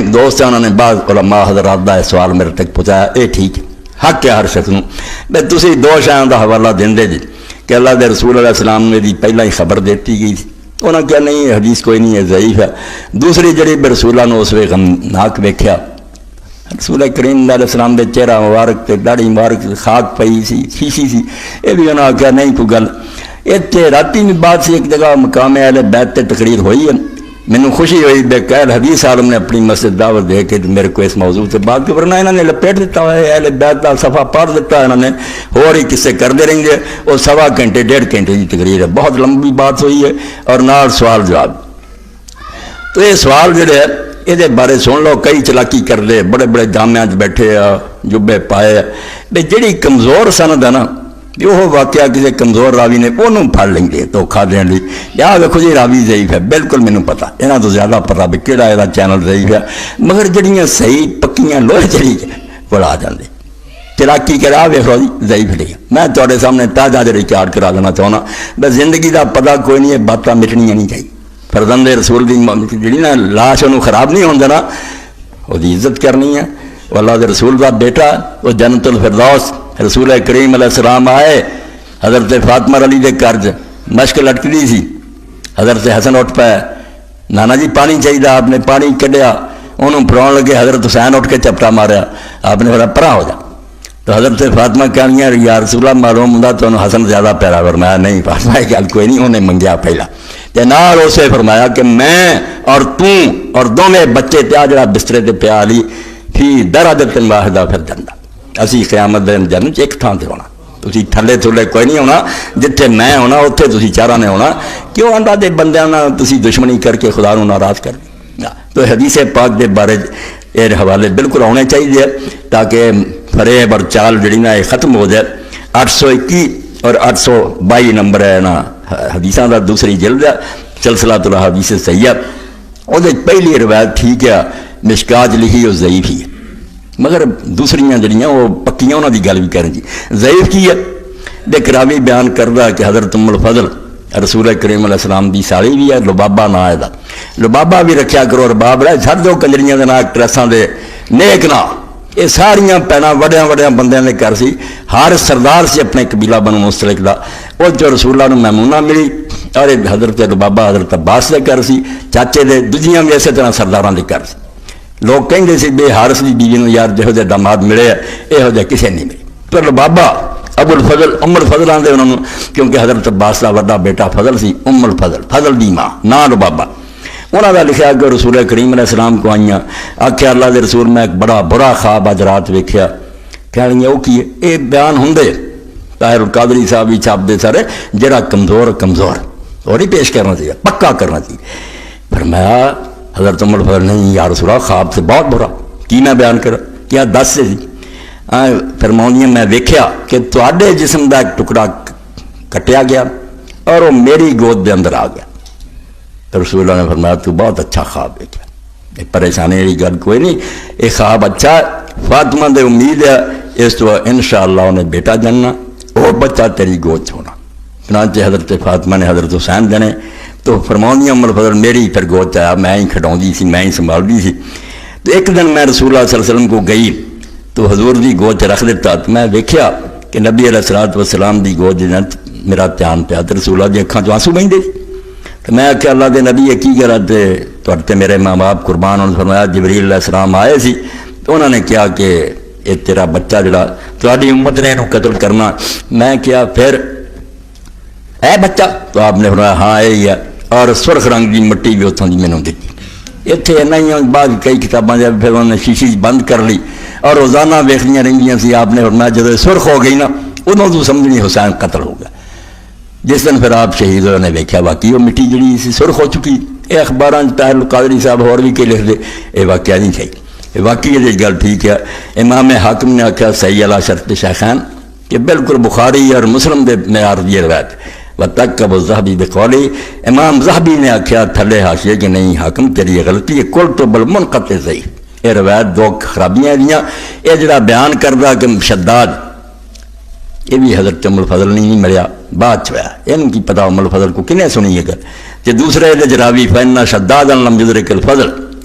ایک دوست ہے انہوں نے بعض علماء حضرات کا سوال میرے تک پہنچایا، یہ ٹھیک ہے حق ہے ہر شخص نو بھائی تسی دو شاہوں کا حوالہ دیں جی کہ اللہ کے رسول علیہ السلام نے دی پہلا ہی خبر دیتی گئی تھی، انہوں نے کہا نہیں حدیث کوئی نہیں ہے ضعیف ہے۔ دوسری جڑی رسولہ نے اس وقت غمناک ویکھیا، رسول کریم علیہ السلام کے چہرہ مبارک تے داڑھی مبارک خاک پئی سی شیشی سی، یہ بھی انہوں نے کہا نہیں کوئی گل۔ اتنے راتی بھی بات سی ایک جگہ مقام اہل بیت تے تقریر ہوئی ہے، مینوں خوشی ہوئی بے قید حدیث عالم نے اپنی مسجد دعوت دے کے میرے کو اس موضوع سے بات کی، ورنہ انہوں نے لپیٹ دیتا ہے اہل بیت کا صفحہ پڑھ دیتا ہے، انہوں نے اور ہی قصے کرتے رہیں گے، اور 1.25 گھنٹے 1.5 گھنٹے کی تقریر ہے، بہت لمبی بات ہوئی ہے اور نال سوال جواب۔ تو یہ سوال جڑے ہے یہ بارے سن لو، کئی چلاکی کر لے، بڑے بڑے جامعہ بیٹھے آ جبے پائے بھائی جڑی کمزور سند ہے نا وہ واقعہ کسی کمزور راوی نے انہوں پھڑ لیں گے دھوکھا دین لی، یا دیکھو جی راوی ضعیف ہے، بالکل مینوں پتا یہاں تو زیادہ پتا بھی کہڑا یہ چینل ضعیف ہے، مگر جڑیاں صحیح پکیاں لوہے چلی وہ آ جاندے چلاکی کرا ویکھو جی ضعیف نہیں۔ میں تواڈے سامنے تازہ جڑی چارٹ کرا دینا چاہنا بس زندگی دا پتا کوئی نہیں ہے، باتاں مٹنیاں نہیں چاہیے۔ فرزند رسول دی جڑی نا لاش انہوں خراب نہیں ہوندے نا وہ دی عزت کرنی ہے، وہ اللہ دے رسول دا بیٹا وہ جنت الفردوس رسول کریم علیہ السلام آئے، حضرت فاطمہ علی دے گھر مشک لٹکتی سی، حضرت حسن اٹھ پائے نانا جی پانی چاہیے، آپ نے پانی کڈیا انہوں پڑاؤن لگے، حضرت حسین اٹھ کے چپٹا ماریا، آپ نے پھر پرا ہو جا تو حضرت فاطمہ کہنیاں یا رسول اللہ معلوم ہوں تو انہوں حسن زیادہ پیارا، فرمایا نہیں فاطمہ گل کوئی نہیں، انہیں منگیا پہلا تے نال اسے فرمایا کہ میں اور تو اور دونوں بچے پیا جڑا بسترے تے پیا علی فی درجۃ واحدہ پھر جنت، اسی قیامت دن جنت ایک تھان تے ہونا، تسی تھلے تھلے کوئی نہیں ہونا، جتھے میں ہونا اتنے تسی چارہ نے ہونا، کیوں اللہ دے بندیاں نال تسی دشمنی کر کے خدا نو ناراض کر دیں۔ تو حدیث پاک دے بارے یہ حوالے بالکل ہونے چاہیے تاکہ فریب اور چال جڑی نا یہ ختم ہو جائے۔ 821 اور 822 نمبر ہے نا حدیثاں دا دوسری جلد ہے سلسلۃ الاحادیث صحیحہ، وہ پہلی روایت ٹھیک ہے مشکات لکھی وہ ضعیف ہی ہے، مگر دوسریاں جڑیاں وہ پکیاں انہوں دی گل بھی کریں جی ضعیف کی ہے۔ دیکھ راوی بیان کردہ کہ حضرت ام الفضل رسول کریم علیہ السلام دی سالی بھی ہے، لبابہ نا ہے دا لبابہ بھی رکھیا کرو، رباب رہے چھڑ دو کنجریاں دے نا ایکٹریساں دے نیک نا، یہ ساریاں پینا وڈیاں وڈیاں بندیاں دے کر سی، ہر سردار سے اپنے قبیلہ بنو مستلق دا، وہ جو رسول اللہ نے میمونہ ملی اور حضرت لبابہ حضرت عباس دے کر سی، چاچے دے دجیاں بھی اسی طرح سرداراں دے کر سی۔ لوگ کہیں سی بے حارث دی بیوی نو یار جہو جہ داماد ملے یہو جہ کسے نہیں ملے، پر لبابہ ابو الفضل ام الفضل آندے انہوں کیونکہ حضرت عباس دا وڈا بیٹا فضل سی، ام الفضل فضل دی ماں نا لبابہ، انہوں نے لکھا کہ رسول کریم علیہ السلام کو آئیاں آکھیا اللہ دے رسول میں ایک بڑا برا خواب اج رات ویکھیا، کہہ رہی ہیں وہ کی ہے یہ بیان ہوندے طاہر القادری صاحب بھی چھاپ دے سارے جڑا کمزور کمزور اور ہی پیش کرنا چاہیے پکا کرنا چاہیے۔ فرمایا حضرت ام الفضل نہیں یا رسول اللہ خواب سے بہت برا کی میں بیان کرا کیا 10 سے جی فرماؤں میں ویکھیا کہ تواڈے جسم دا ایک ٹکڑا کٹیا گیا اور وہ میری گود دے اندر آ گیا، تو رسول اللہ نے فرمایا تو بہت اچھا خواب دیکھا، یہ پریشانی والی گل کوئی نہیں، یہ خواب اچھا فاطمہ دے امید ہے اس تو انشاءاللہ انہیں بیٹا جننا وہ بچہ تیری گود ہونا۔ چنانچہ حضرت فاطمہ نے حضرت حسین جنے تو فرماؤں ام الفضل میری پھر گود آیا، میں ہی کھڈاؤندی سی میں ہی سنبھالتی سی۔ تو ایک دن میں رسول اللہ صلی اللہ علیہ وسلم کو گئی تو حضور دی گود رکھ دیتا تو میں دیکھیا کہ نبی علیہ الصلوۃ والسلام دی گود میرا دھیان پیا تو رسول اللہ دی اکھاں چوں آنسو بہندے تو میں آخیا اللہ دے نبی کی کرا تے میرے ماں باپ قربان، انہوں نے فرمایا جبریل علیہ السلام آئے سی تو انہوں نے کیا کہ یہ تیرا بچہ جڑا تہاڈی امت نے انہوں قتل کرنا، میں کیا پھر اے بچہ تو آپ نے فرمایا ہاں یہی ہے، اور سرخ رنگ کی مٹی بھی اتوں کی مینوں دیتی، اتنے نہیں بعد کئی کتاباں جب پھر انہوں نے شیشی بند کر لی اور روزانہ ویکھدیاں رہندیاں سی، آپ نے فرمایا جب سرخ ہو گئی نا ادوں تو سمجھنی حسین قتل ہو گیا۔ جس دن پھر آپ شہید ہوئے نے ویکھیا واقعی وہ مٹی جڑی سی سرخ ہو چکی، یہ اخباراں طاہر القادری صاحب اور بھی کہ لکھ دے یہ واقعہ نہیں تھی، یہ واقعی یہ گل ٹھیک ہے۔ امام حاکم نے آخیا صحیح علی شرط شیخین کہ بالکل بخاری اور مسلم دے معیار دی روایت وتکب الذہبی بقولی، امام ذہبی نے آخیا تھلے حاشیے کہ نہیں حاکم تیری یہ غلطی ہے، قلت بالمنقطع ضعیف، یہ روایت دو خرابیاں دیاں، یہ جڑا بیان کردہ کہ شداد یہ بھی حضرت ام الفضل نہیں ملیا بعد چویا، ان کی پتہ ام الفضل کو کنے سنی یہ گل، کہ دوسرے جراوی فإن شدادا لم یدرک الفضل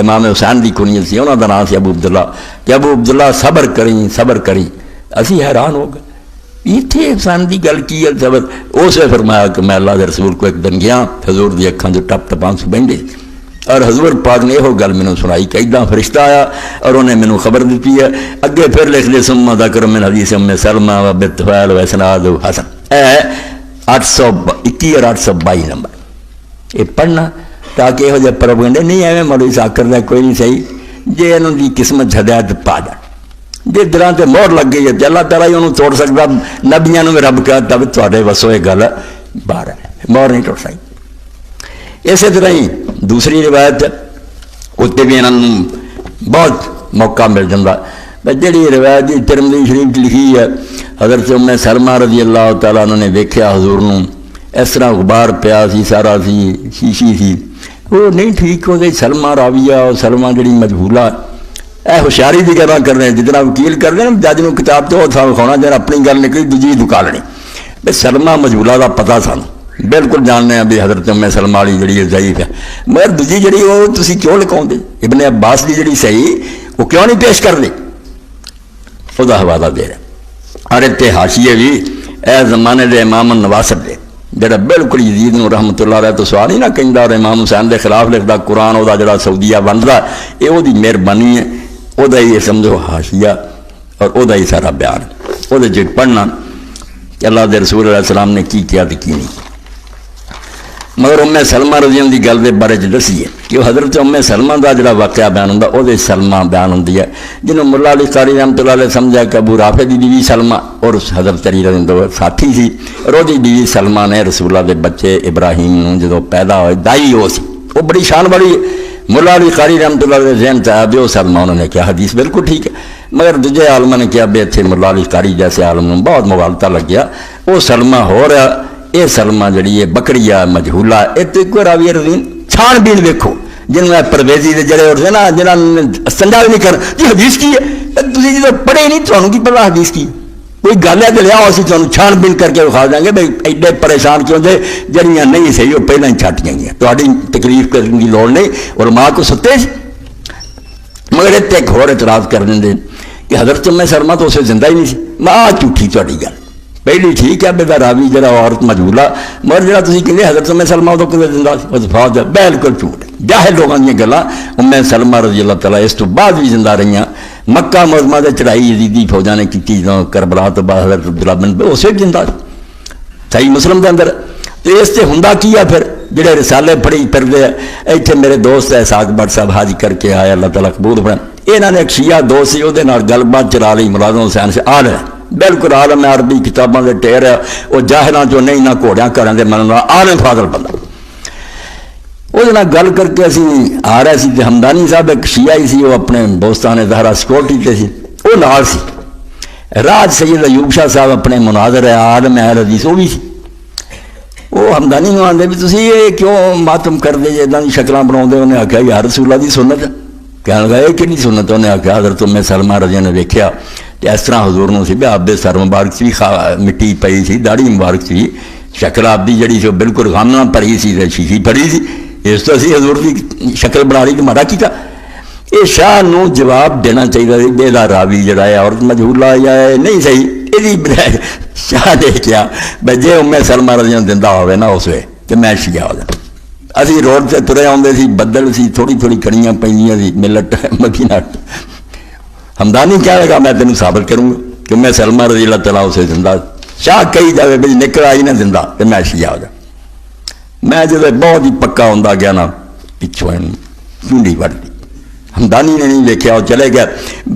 امام حسین کی کنیت سی، انہوں کا نام سی ابو عبداللہ، کہ ابو عبداللہ صبر کریں صبر کریں. اسی حیران ہو گئے اتنے حسین کی گل کی ہے صبر. اس نے فرمایا کہ میں اللہ کے رسول کو ایک دن گیا، حضور دی اکھاں جو ٹپ ٹپ آنسو بہندے، اور حضور پاک نے یہ گل مینوں سنائی کہ ایداں فرشتہ آیا اور انہیں مینوں خبر دیتی ہے. اگے پھر لکھ دے ثم ذکر من حدیث ام سلمہ و بالطفیل و اسناد حسن. اے 821 اور 822 نمبر یہ پڑھنا تاکہ یہو جہے پروپیگنڈے نہیں ایویں مولوی صاحب کردا کوئی نہیں صحیح جے انہوں دی قسمت ہدایت پا جان. جی دلاں تے مہر لگ گئی ہے تے اللہ تعالیٰ ہی انہوں توڑ سکتا. نبیاں نوں بھی رب کہتا بھی تواڈے وسوں یہ گل باہر ہے، مہر نہیں توڑ سکتی. اسی طرح ہی دوسری روایت اتنے بھی انہوں بہت موقع مل جاتا. جہی روایت ترمذی شریف لکھی ہے حضرت ام سلمہ رضی اللہ تعالیٰ عنہ نے ویکھیا حضور نوں اس طرح غبار پیا سی، سارا سی شیشی سی، وہ نہیں ٹھیک ہو گئی. سلمہ راویہ اور سلمہ جڑی مجہولہ اے ہوشیاری کی گلا کر رہے ہیں، جتنا وکیل کر رہے ہیں جج نوں کتاب تو وہ کھانا جب اپنی گل نکلی دوجی دکا لینی. بھائی سلمہ مجہولہ کا پتہ سانوں بالکل جاننے ہیں بھی حضرت ام سلمہ والی جڑی ضعیف ہے، مگر دوجی جڑی وہ تسی کیوں لکھاؤ دے؟ ابن عباس کی جڑی صحیح وہ کیوں نہیں پیش کر دے؟ وہ حوالہ دے رہے. اور اتنے حاشیے بھی اے زمانے دے امام النواسب دے جڑا بالکل یزید نو رحمت اللہ علیہ تو سوال ہی نہ کہندا اور امام حسین دے خلاف لکھدا قرآن وہ جڑا سعودیہ بندا یہ وہ دی مہربانی ہے. وہ ہی سمجھو حاشیہ اور وہ ہی سارا بیان وہ پڑھنا کہ اللہ دے رسول علیہ السلام نے کی کیا تو کی نہیں. مگر ام سلمہ رضی اللہ کی گل کے بارے دسی ہے کہ وہ حضرت ام سلمہ کا جڑا واقعہ بیان ہوتا وہ سلمہ بیان ہوتی ہے جنہوں ملا علی قاری رحمۃ اللہ علیہ سمجھا کہ ابو رافع کی بیوی سلمہ اور حضرت علی رضی اللہ ساتھی سی، اور وہ بیوی سلمہ نے رسول اللہ کے بچے ابراہیم جدو پیدا ہوئے دائی وہ سی. وہ بڑی شان والی ملا علی قاری رحمۃ اللہ علیہ ذہن چاہا بھی وہ سلمہ انہوں نے کیا حدیث بالکل ٹھیک ہے. مگر دوجے عالمہ نے کیا بھی اتنے ملا علی قاری جیسے عالم نے بہت مغالطہ لگ گیا. وہ سلمہ ہو رہا یہ سلمہ جڑی ہے بکری ہے مجہولہ ہے. تو ایک راوی رضین چھان بین ویکھو جنہوں نے پرویزی کے جڑے ہوتے ہیں نا جنہوں سنجا بھی نہیں کر جی حدیث کی ہے تھی جب پڑھے نہیں تمہیں کی پتا حدیث کی کوئی گل ہے تو لیا اسی تمہیں چھان بین کر کے وکھا دیں گے بھائی ایڈے پریشان کیوں تھے جڑیاں نہیں صحیح وہ پہلے ہی چھٹ گئی ہیں تاری تکلیف کرنے کی لوڑ نہیں. اور ماں کو ستے مگر اتنے ایک اور اعتراض کر دیں کہ حضرت ام سلمہ تو اسے زندہ ہی نہیں سی. ماں جھوٹھی تاری گل پہلی ٹھیک ہے بے راوی جڑا عورت مجہولہ مگر جڑا تھی کہتے حضرت ام سلمہ تو کتنے زندہ وفات بالکل جھوٹ جاہل لوگوں دیا گلاں. ام سلمہ رضی اللہ تعالیٰ اس تو بعد بھی زندہ رہی. مکہ معظمہ سے چڑھائی یزیدی فوجاں نے کی کربلا تو بعد حضرت عبداللہ بن اسے بھی زندہ صحیح مسلم کے اندر. تو اس سے ہوں کی ہے پھر جڑے رسالے پڑھی پھرتے ہیں. اتنے میرے دوست ہے ساگ بٹ صاحب حج کر کے آئے اللہ تعالیٰ قبول پڑھا. یہاں نے ایک شیعہ دوست سی وہ گل بات چلا لی ملازم حسین سے عالم بالکل عالم عربی کتابوں کے ٹیر ہے وہ جاہلاں جو نہیں نہ گھوڑیاں گھروں کے من عالم فاضل بندہ. وہ گل کر کے اسی آ رہے سی ہمدانی صاحب ایک شیعہ سی وہ اپنے دوستان زہرا سیکورٹی تے سی وہ نال سی. راج سید ایوب شاہ صاحب اپنے مناظر ہے عالم اہل حدیث وہ بھی سی. وہ ہمدانی نو آدھے بھی تسی یہ کیوں ماتم کر دے جی ادا کی شکلاں بنا. انہیں آخیا یا رسول اللہ دی سنت کہنے لگا یہ کہڑی سنت. انہیں آخیا حضرت ام سلمہ رضی نے ویکھیا کہ اس طرح حضور نو سی بھی آپ دے سر مبارک سی مٹی پئی سی داڑھی مبارک سی شکل آپ دی جڑی سی بالکل غامنا پڑی سی شیشی پڑی سی. اس تو اسی حضور کی شکل بنا لی تو مارا کیتا. یہ شاہ نو جواب دینا چاہیے بے دا راوی جڑا ہے عورت مجہولہ یا نہیں صحیح یہ شاہ دے کیا بھائی جی ام سلمہ رضی دندہ ہوئے نا اس وے تو میں شیعہ ہو جاتا. اسی روڈ سے ترے آتے سی بدل سی تھوڑی تھوڑی کڑیاں پہ سی ملٹ مدینہ. ہمدانی کیا لگا میں تینوں ثابت کروں گا کہ ام سلمہ رضی اللہ تعالیٰ اسے زندہ. شاہ کہی جائے بھائی نکل آئی نا زندہ تو میں شیعہ ہو جا. میں جب بہت ہی پکا ہوں گیا نا پچھوں چونڈی وڑ دی. ہمدانی نے نہیں دیکھا وہ چلے گیا.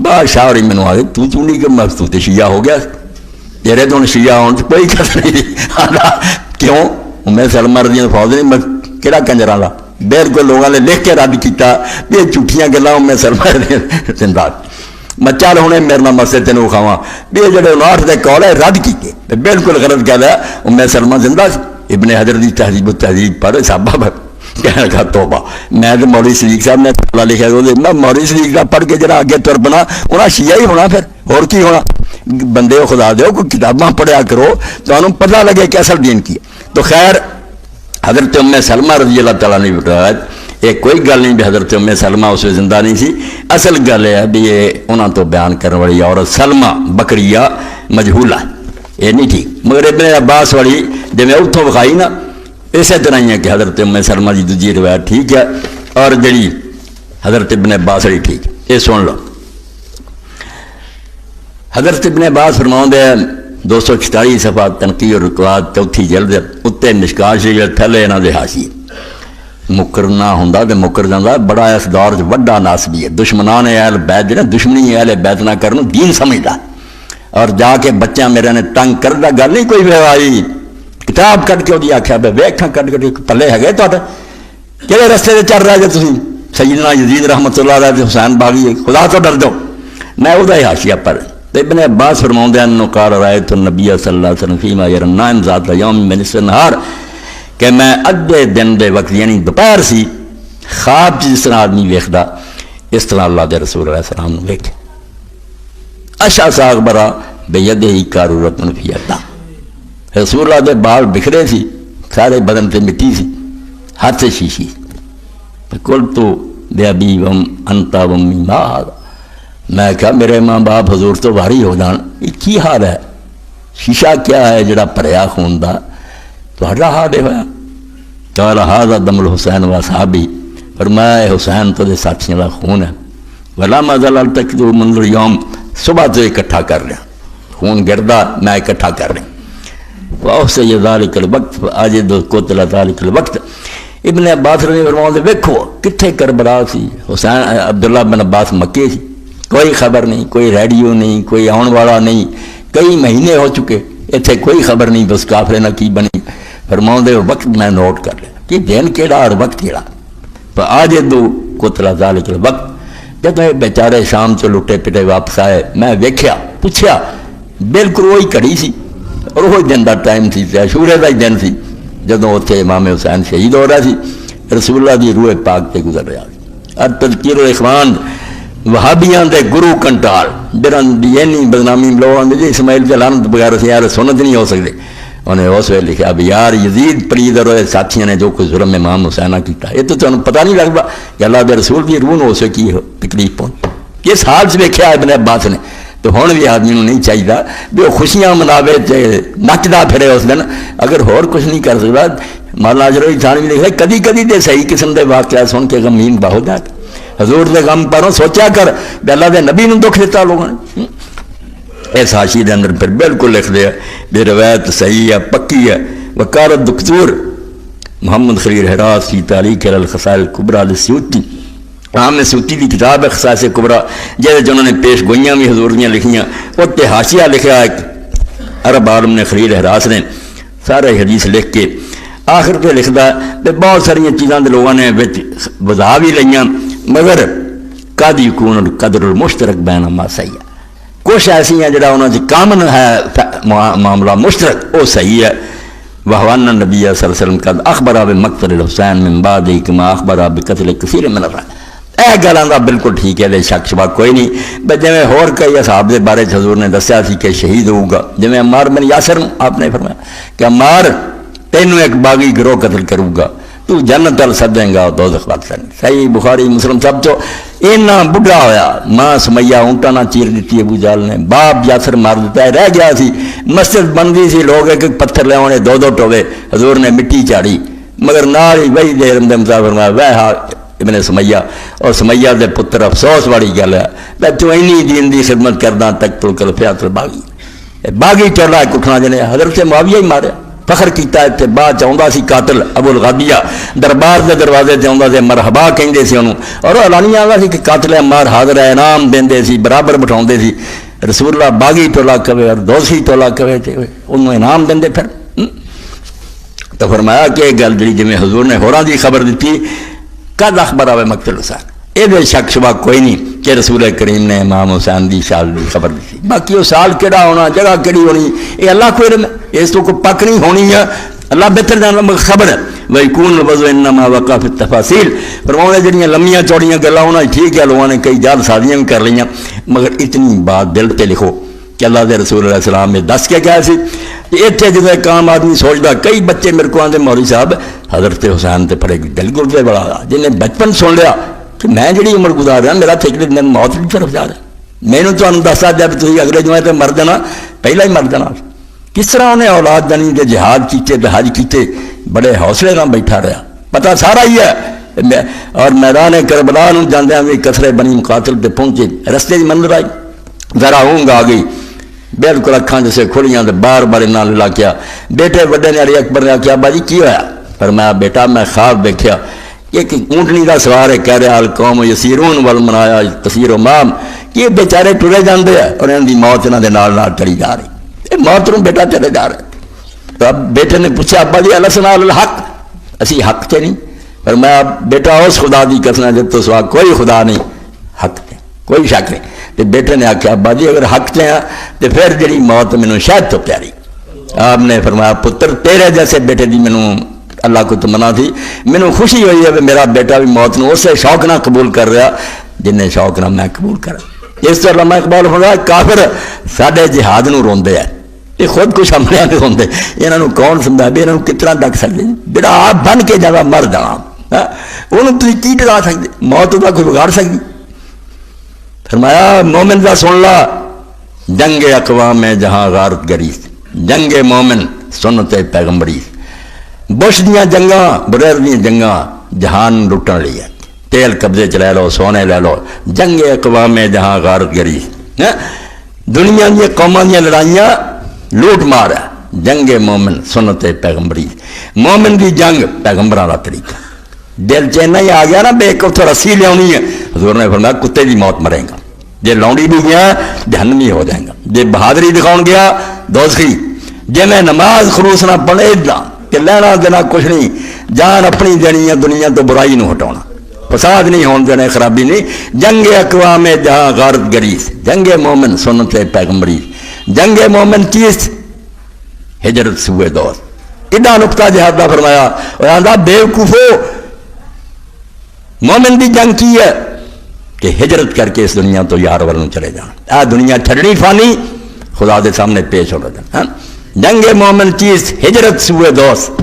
بادشاہ اور مینو آ گئے تو چونڈی کے مست تو شیعہ ہو گیا تیرے تو شیعہ ہونے سے کوئی قدر نہیں. کیوں ام سلمہ رضی اللہ فوج نہیں کہڑا کنجراں دا بالکل لوگوں نے لکھ کے رد کیا بھی یہ جھوٹیاں گلاں ام سلمہ زندہ. مچا ہونے میرے نام مسجد تینوں کھاواں بھی یہ جڑے 59 دے کال ہے رد کیتے بالکل غلط گل ہے. ام سلمہ زندہ سی. ابن حجر دی تہذیب و تہذیب پڑھ صحابہ پر کہنے لگا توبہ میں تو مولوی صدیق صاحب نے اللہ لکھا میں مولوی صدیق صاحب پڑھ کے جڑا اگے تر بنا انہیں شیعہ ہی ہونا پھر اور کی ہونا. بندے کو خدا دیو کوئی کتاباں پڑھیا کرو تو انہوں پتہ لگے کہ اصل دین کی ہے. تو خیر حضرت ام سلمہ رضی اللہ تعالیٰ نے بتایا یہ کوئی گل نہیں بھی حضرت ام سلمہ اس وقت زندہ نہیں سی. اصل گل ہے بھی یہ انہوں تو بیان کرنے والی عورت سلمہ بکریہ مجہولہ یہ نہیں ٹھیک. مگر ابن عباس والی جی میں اتوں بکھائی نا اسی طرح ہی ہے کہ حضرت ام سلمہ کی دوجی روایت ٹھیک ہے اور جڑی حضرت ابن عباس والی ٹھیک. یہ سن لو حضرت ابن عباس فرماؤں دے 246 صفحہ تنقیح اور رکوات چوتھی جلد اتنے مشکات شریف تھلے یہاں دے حاشیے. مکرنا ہوں تو مکر جاتا بڑا اس دور وڈا ناسبی ہے. دشمنان اہل بیت جا دشمنی اہل بیت نہ کرنا دین سمجھتا اور جا کے بچہ میرے نے تنگ کرتا گل نہیں کوئی آئی کتاب کٹ کے وہ آخیا پہ ویکھاں کٹ کے پلے ہے تو کہڑے رستے سے چل رہا جی تھی سیدنا یزید رحمت اللہ علیہ حسین باغی خدا تو ڈر دو. میں وہ حاشیہ پر ابن عباس فرماؤں انہوں قال رأیت النبی صلی اللہ علیہ وسلم فیما یرنائم ذات یوم من نصف النہار کہ میں ادھے دن دے وقت یعنی دوپہر سی خواب جس طرح آدمی ویکھدا اس طرح اللہ دے رسول علیہ السلام نے ویکھے. اشعث اغبرا بیدہ قارورۃ فی یدہ رسول اللہ دے بال بکھرے سی سارے بدن تے مٹی سی ہاتھ سے شیشی. قلت بأبی وانت وامی ما ھذا میں کہا میرے ماں باپ حضور تو بھاری ہو جان یہ کی حال ہے شیشہ کیا ہے جڑا پریا خون دا تہاڈا حال ہوا. قال ھذا دم الحسین و صحابی فرمایا حسین تو دے ساتھیوں دا خون ہے. ولما زال تک جو منذ اليوم صبح تو اکٹھا کر لیا خون گردا میں اکٹھا کر لیا. واحصی ذلک الوقت اجد قتل ذلک الوقت. ابن عباس نے فرمایا دیکھو کتھے کربلا سی حسین عبداللہ بن عباس مکے سی کوئی خبر نہیں کوئی ریڈیو نہیں کوئی آن والا نہیں کئی مہینے ہو چکے اتنے کوئی خبر نہیں بس کافرے نہ کی بنی. فرماؤں دے وقت میں نوٹ کر لیا کہ دن کیڑا اور وقت کیڑا. آج دو قتل ذالک الوقت جب یہ بیچارے شام سے لٹے پٹے واپس آئے میں ویکھیا پوچھا بالکل وہی گھڑی سی اور وہی دن کا ٹائم سی عاشورے کا ہی دن سی جدوں اتنے امام حسین شہید ہو رہا سی رسول اللہ دی روح پاک تے گزر رہا. اور تذکیر الاخوان وہابیاں دے گرو کنٹال جرن دینی بدنامی لوگوں نے جی اسماعیل جلانت بغیر سے یار سنت نہیں ہو سکتے. انہیں اس وقت لکھا بھی یار یزید پرید اور ساتھیوں نے جو کچھ ظلم امام حسینہ کیتا یہ تو تمہیں پتہ نہیں لگتا کہ اللہ دے رسول کی روح ہو سکی تکلیف پہنچ. کس حال سے ویکھیا ابن عباس نے تو ہوں بھی آدمی نہیں چاہیے بھی وہ خوشیاں مناوے نچدا پھرے اس دن اگر ہور کچھ نہیں کر سکتا. مولانا اجروی تھانوی بھی لکھا کدی کدی دے صحیح قسم دے واقعات سن کے غمگین بہو جا کے حضور دے غم پروں سوچا کر کہ اللہ دے نبی نے دکھ دیتا لوگوں نے. اس حاشی دے اندر پھر بالکل لکھ دیا بے روایت صحیح ہے پکی ہے. وقال دکتور محمد خلیل حراس کی تاریخ الخصائل الکبریٰ السیوطی عام سیوطی کی کتاب ہے خصائص کبریٰ جنہوں نے پیش گوئیاں بھی حضور دیاں لکھیاں اتنے حاشیہ لکھا ایک عرب عالم نے خلیل حراس نے سارے حدیث لکھ کے آخر پہ لکھتا ہے بہت ساری چیزاں دے لوگوں نے وضاح بھی لئیاں مگر قد یکون القدر المشترک بین ما صحیح کچھ ایسی ہیں جڑا انہوں نے کامن ہے معاملہ مشترک وہ صحیح ہے. وحوان نبی صلی اللہ علیہ وسلم قد اخبر بمقتل الحسین من بعد کما اخبر بقتل کثیر من الرجال. اے گلاں دا بالکل ٹھیک ہے شک شبہ کوئی نہیں. جویں ہور کئی اصحاب دے بارے حضور نے دسیا سی کہ شہید ہوگا جویں عمار بن یاسر آپ نے فرمایا کہ عمار تینوں ایک باغی گروہ قتل کروں گا تو جنت ال سدیں گا دوزخ وقت سن. صحیح بخاری مسلم سب تو اینا بڑھا ہویا ماں سمیہ اونٹا نہ چیر دیتی ابو جال نے باپ یاسر مار دیتا ہے رہ گیا سی مسجد بندی سی لوگ ایک ایک پتھر لے آنے دو ٹوے حضور نے مٹی چاڑی مگر نال ہی وہی دیر دے مسافر فرمایا وہ ابن سمیہ اور سمیہ دے پتر افسوس والی گل ہے میں تو اینی دین دی خدمت کردا تک تو کل فیاض باغی باغی ٹولا کٹھنا جنے حضرت معاویہ ہی ماریا فخر کیتا ہے بعد چاہتا سی قاتل ابو الغابیہ دربار دے دروازے تے آندا تے مرحبا کہندے سی انہوں اور اعلانیہ آندا سی کہ قاتل عمار حاضر ہے انعام دیندے سی برابر بٹھاوندے سی. رسول اللہ باغی ٹولا کہے اور دوسی ٹولا کہے تے انہوں انعام دیندے پھر. تو فرمایا کہ گل جڑی جویں حضور نے ہوراں دی خبر دتی قد اخبر بمقتل حسین یہ شک شبہ کوئی نہیں کہ رسول کریم نے امام حسین دی شال دی خبر دی. باقی وہ سال کیڑا ہونا جگہ کیڑی ہونی یہ اللہ کو علم ہے اس تو کوئی پک نہیں ہونی ہے اللہ بہتر جانا خبر ہے. وَيَكُونُ الْوَضْعُ إِنَّمَا وَقَعَ فِي التَّفَاصِيلِ فرماؤں جڑیاں لمیاں چوڑیاں گلاں ہونا ٹھیک ہے لوگوں نے کئی جال سازیاں بھی کر لیاں مگر اتنی بات دل تے لکھو کہ اللہ دے رسول علیہ السلام نے دس کے گئے سی اتنے جب ایک عام آدمی سوچتا کئی بچے میرے کو آتے مولوی صاحب حضرت حسین تے پڑے دل گردے بڑا جنہیں بچپن سن لیا کہ میں جڑی عمر گزار رہا میرا ٹھیکے دن موت کی طرف جا رہا میں نے تمہیں دسا جب تھی اگلے جمعے تے مر جانا پہلا ہی مر جانا کس طرح انہیں اولاد دنی دے جہاد کیتے تے حج کیتے بڑے حوصلے نہ بیٹھا رہا پتہ سارا ہی ہے اور میدان کربلا نوں جاندیاں بھی کثرے بنی مقاتل تے پہنچے رستے دی منظر آئی ذرا اونگ آ گئی بالکل اکھاں جیسے کھڑیاں تے بار بار نال لا کیا بیٹے وڈے نے علی اکبر نے آخیا ابا جی کی ہویا فرمایا بیٹا میں خواب دیکھیا ایک اونٹنی دا سوار ہے کہہ رہا القوم یسیرون والمنایا کثیر امام یہ بیچارے ٹرے جاندے ہیں اور انہاں دی موت انہاں دے نال چلی جا رہی اے موت نوں بیٹا چلے جا رہے تو اب بیٹے نے پوچھا ابا جی لسنا الحق اسی حق تے نہیں فرمایا بیٹا اس خدا دی قسم جے تو سوا کوئی خدا نہیں حق تے کوئی شک نہیں تے بیٹے نے آخیا ابا جی اگر حق تے ہیں تو پھر جڑی موت مینوں شاید تو پیاری آپ نے فرمایا پتر تیرے جیسے بیٹے دی مینوں اللہ کو تمنا تھی مینوں خوشی ہوئی ہے کہ میرا بیٹا بھی موت نو اسے شوق نہ قبول کر رہا جن شوق نہ میں قبول کرا اس طرح علامہ اقبال فرمایا کافر ساڈے جہاد نو روندے ہیں یہ خود کچھ حملے نہیں روندے انہاں نو کون سمجھا بھی انہاں نو کتنا ڈک سکدے جڑا آپ بن کے جاوا مر جانا انہوں تسی کی ڈرا سکدے موت دا کوئی بگاڑ سکدی فرمایا مومن دا سن لا جنگ اقوام جہاں غارت گریز جنگ مومن سنت پیغمبری بش دیاں جنگاں بریر دیاں جنگاں جہان لٹن لی ہے تیل قبضے چ لے لو سونے لے لو جنگ اقوام جہاں غارت گریز دنیا دی قوماں دی لڑائیاں لوٹ مار ہے جنگ مومن سنت پیغمبری مومن دی جنگ پیغمبراں دا طریقہ دل چینا ہی آ گیا نا بے ایک اتھے رسی لیاونی ہے حضور نے فرمایا کتے دی موت مرے گا جے لونڈی بھی گیا جہنمی ہو جائے گا جے بہادری دکھاؤن گیا دوزخی جے میں نماز خلوص نہ پڑھے دا کہ لینا دینا کچھ نہیں جان اپنی دینی ہے دنیا تو برائی نہ ہٹانا فساد نہیں ہون دینا خرابی نہیں جنگ اقوام جہاں غارت گریز جنگ مومن سنت پیغمبری جنگ مومن چیز ہجرت سوئے دوست ایڈا نقطہ جہاد دا فرمایا اور آندہ بیوقوفو مومن دی جنگ کی ہے کہ ہجرت کر کے اس دنیا تو یار ورنوں چلے جانا دنیا چھڑنی فانی خدا دے سامنے پیش ہو رہا جنگ مومن چیز ہجرت سوئے دوست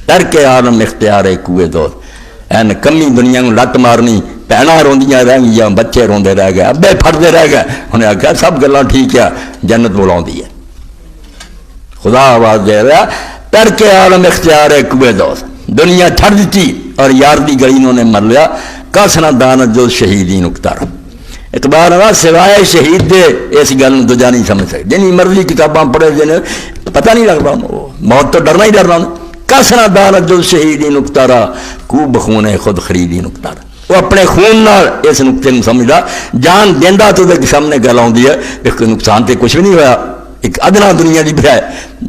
ترک عالم اختیار کوئے دوست این کمی دنیا کو لت مارنی بھیناں روندیاں رہ گئی بچے روندے رہ گئے ابے پھڑتے رہ گئے انہیں آخیا سب گلاں ٹھیک ہے جنت بلاؤندی ہے خدا آواز دے رہا ترک عالم اختیار کوئے دوست دنیا چھڑ دیتی اور یار دی گلی انہوں نے مر لیا کسنا دانت جو شہیدین اکتار اقبال ہے سوائے شہید دے اس گل دوجا نہیں سمجھ سکتے جنہیں مرضی کتاباں پڑھے جنہیں پتہ نہیں لگ رہا موت تو ڈرنا ہی ڈرنا کسنا دانت جو شہیدین اکتارا کو بخون خود خریدین اکتارا وہ اپنے خون نال اس نقطے میں سمجھا جان دیندہ تو دے سامنے گل آؤں ہے ایک نقصان تے کچھ بھی نہیں ہوا ایک ادنا دنیا دی بجائے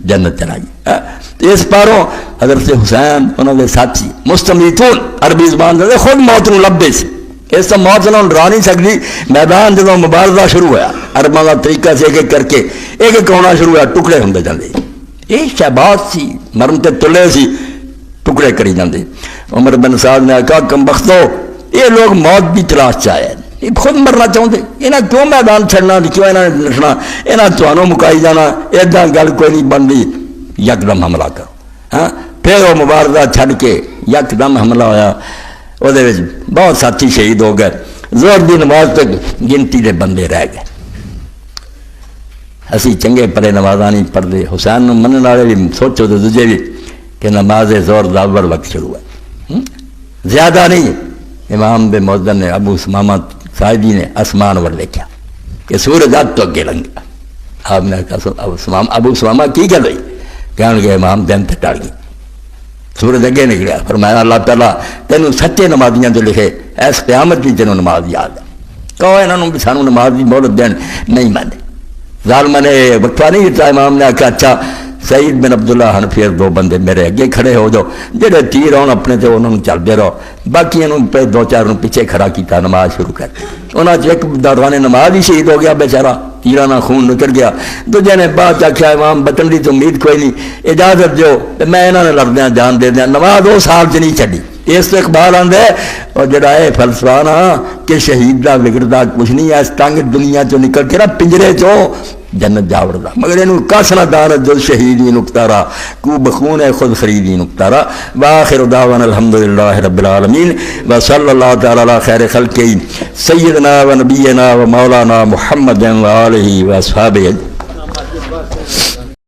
جنت چلا گئی اس پاروں حضرت حسین انہوں نے ساتھی مستمیتون عربی زبان دے خود موت نو لبے سے اس طرح موت نو ڈرا نہیں سکتی میدان جدوں مبارزہ شروع ہوا عرباں دا طریقہ سے ایک ایک کر کے ایک ایک ہونا شروع ہوا ٹکڑے ہوندے جاندے یہ شہباز سی مرن تے تلے سی ٹکڑے کری جاندے عمر بن سعد نے کہا کم بختو یہ لوگ موت بھی تلاش چاہے یہ خود مرنا چاہتے یہاں کیوں میدان چھڑنا کیوں یہاں لڑنا یہاں تمہوں مکائی جانا ایڈا گل کوئی نہیں بنتی یکدم حملہ کرو ہاں پھر وہ مبارزہ چھڑ کے یکدم حملہ ہویا وہ بہت ساتھی شہید ہو گئے زور دی نماز تک گنتی دے بندے رہ گئے اسی چنگے پرے نمازاں نہیں پڑھتے حسین نو منن والے بھی سوچو تو دوجے بھی کہ نماز زور دا اول وقت شروع ہے زیادہ نہیں امام دے مؤذن نے ابو سمامہ ساجدی نے آسمان ور دیکھا کہ سورج اب تو اگے لنگ گیا آپ نے کہا ابو سمامہ کی گل ہوئی کہنے گے امام دن تے ٹل گئی سورج اگے نکلیا فرمایا اللہ تعالیٰ تینوں سچے نمازیاں جو لکھے ایس قیامت بھی تینوں نماز یاد ہے کہو انہوں بھی سانوں نماز کی مہلت دین نہیں مانے ظالمہ نے وقفہ نہیں دیتا امام نے آخیا اچھا سعید بن عبداللہ حنفی دو بندے میرے اگے کھڑے ہو جاؤ جہے تیر آن اپنے تے انہوں نے چلتے رہو باقی پہ دو چار پیچھے کھڑا کیتا نماز شروع کر انہوں نے ایک دوران نماز ہی شہید ہو گیا بیچارہ تیرانہ خون نکل گیا دوجے نے بعد آخیا امام بچن کی تو امید کوئی نہیں اجازت دیو میں انہوں نے لڑدیا جان دے دیا نماز وہ سال چ نہیں چڑی اس تو اقبال آدھے اور جڑا ہے فلسفہ نا کہ شہید کا وگڑتا کچھ نہیں ہے اس تنگ دنیا چو نکل کے نا پنجرے چو جنت جاوردہ مگر انہوں کاسنا دانت جل شہیدی نکتارا کو بخون خود خریدی نکتارا وآخر دعوانا الحمدللہ رب العالمین وصلی اللہ تعالی علی خیر خلقی سیدنا و نبینا و مولانا محمد و آلہ و اصحابہ